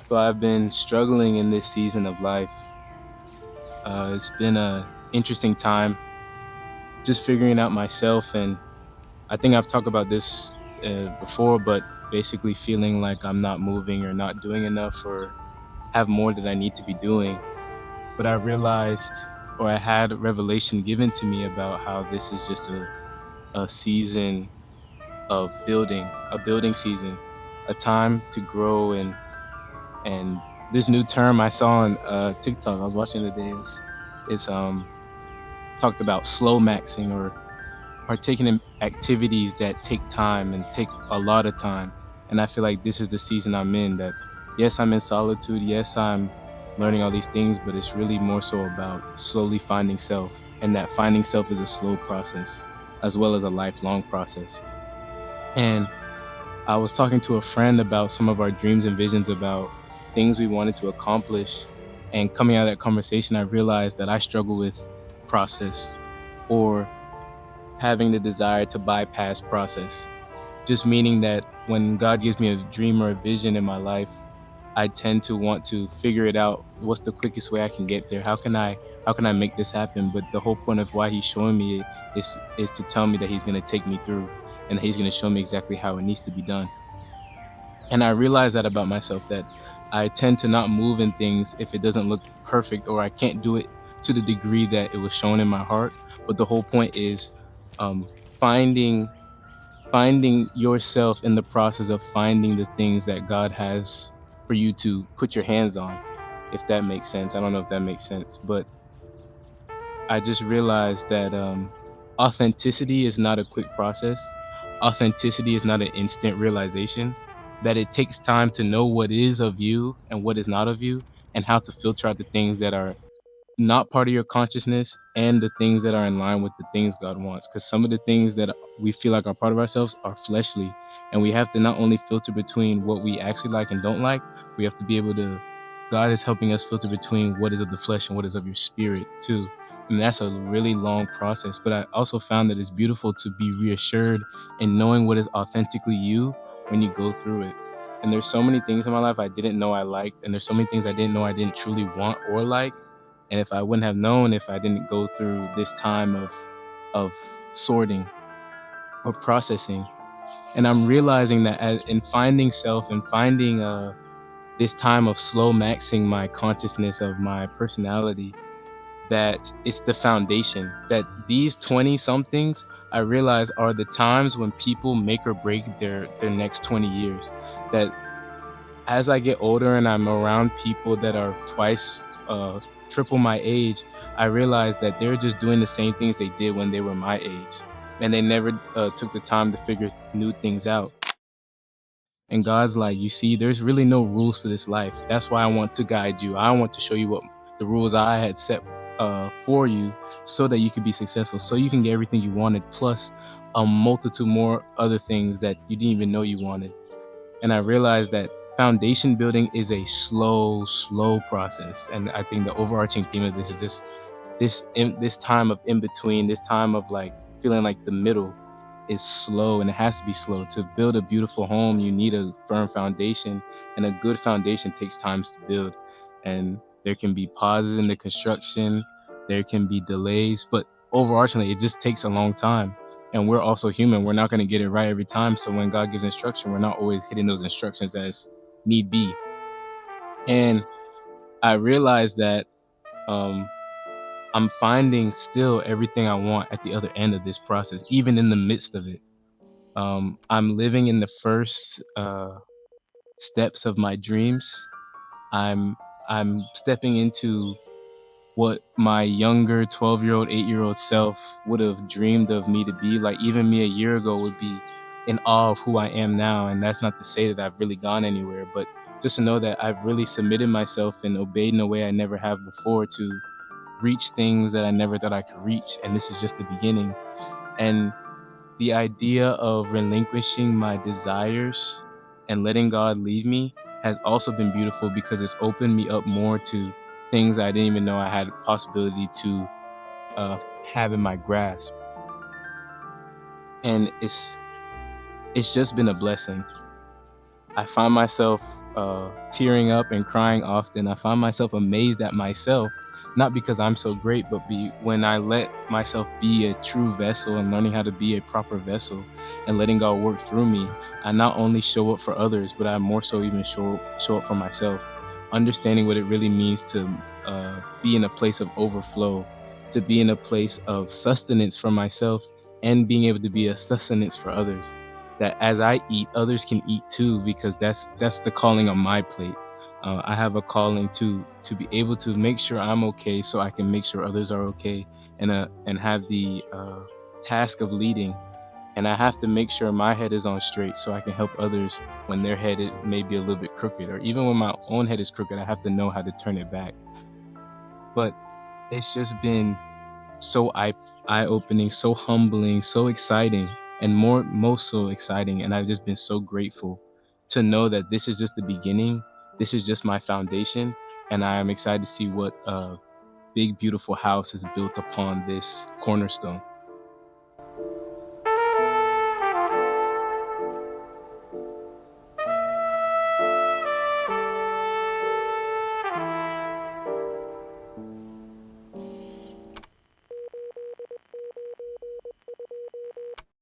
So I've been struggling in this season of life. It's been a interesting time just figuring out myself, and I think I've talked about this before, but basically feeling like I'm not moving or not doing enough or have more that I need to be doing. But I realized, or I had a revelation given to me about how this is just a season of building, a building season, a time to grow and this new term I saw on TikTok. I was watching the day. It's talked about slow maxing or partaking in activities that take time and take a lot of time. And I feel like this is the season I'm in. That yes, I'm in solitude. Yes, I'm learning all these things, but it's really more so about slowly finding self. And that finding self is a slow process as well as a lifelong process. And I was talking to a friend about some of our dreams and visions about things we wanted to accomplish. And coming out of that conversation, I realized that I struggle with process or having the desire to bypass process. Just meaning that when God gives me a dream or a vision in my life, I tend to want to figure it out. What's the quickest way I can get there? How can I make this happen? But the whole point of why he's showing me is to tell me that he's going to take me through and that he's going to show me exactly how it needs to be done. And I realize that about myself, that I tend to not move in things if it doesn't look perfect or I can't do it to the degree that it was shown in my heart. But the whole point is um, finding finding yourself in the process of finding the things that God has for you to put your hands on, if that makes sense. I don't know if that makes sense, but I just realized that authenticity is not a quick process. Authenticity is not an instant realization. That it takes time to know what is of you and what is not of you, and how to filter out the things that are not part of your consciousness and the things that are in line with the things God wants. Because some of the things that we feel like are part of ourselves are fleshly, and we have to not only filter between what we actually like and don't like, we have to be able to. God is helping us filter between what is of the flesh and what is of your spirit too. And that's a really long process. But I also found that it's beautiful to be reassured in knowing what is authentically you when you go through it. And there's so many things in my life I didn't know I liked, and there's so many things I didn't know I didn't truly want or like. And if I wouldn't have known, if I didn't go through this time of sorting or processing. And I'm realizing that in finding self and finding this time of slow maxing my consciousness of my personality, that it's the foundation. That these 20 somethings I realize are the times when people make or break their next 20 years. That as I get older and I'm around people that are twice, triple my age, I realize that they're just doing the same things they did when they were my age. And they never took the time to figure new things out. And God's like, you see, there's really no rules to this life. That's why I want to guide you. I want to show you what the rules I had set for you so that you could be successful, so you can get everything you wanted, plus a multitude more other things that you didn't even know you wanted. And I realized that foundation building is a slow process. And I think the overarching theme of this is just this time of in between, this time of like feeling like the middle is slow, and it has to be slow. To build a beautiful home, you need a firm foundation, and a good foundation takes time to build. And there can be pauses in the construction, there can be delays, but overarchingly, it just takes a long time. And we're also human. We're not going to get it right every time. So when God gives instruction, we're not always hitting those instructions as need be. And I realized that um, I'm finding still everything I want at the other end of this process, even in the midst of it. I'm living in the first steps of my dreams. I'm I'm stepping into what my younger 12-year-old, 8-year-old self would have dreamed of me to be. Like even me a year ago would be in awe of who I am now. And that's not to say that I've really gone anywhere, but just to know that I've really submitted myself and obeyed in a way I never have before to reach things that I never thought I could reach. And this is just the beginning. And the idea of relinquishing my desires and letting God lead me has also been beautiful, because it's opened me up more to things I didn't even know I had a possibility to uh, have in my grasp. And it's just been a blessing. I find myself tearing up and crying often. I find myself amazed at myself, not because I'm so great, but when I let myself be a true vessel and learning how to be a proper vessel and letting God work through me. I not only show up for others, but I more so even show up for myself, understanding what it really means to be in a place of overflow, to be in a place of sustenance for myself, and being able to be a sustenance for others, that as I eat, others can eat too, because that's the calling on my plate. I have a calling to be able to make sure I'm okay, so I can make sure others are okay, and have the task of leading. And I have to make sure my head is on straight, so I can help others when their head may be a little bit crooked, or even when my own head is crooked, I have to know how to turn it back. But it's just been so eye opening, so humbling, so exciting, and most so exciting. And I've just been so grateful to know that this is just the beginning. This is just my foundation, and I am excited to see what a big, beautiful house is built upon this cornerstone.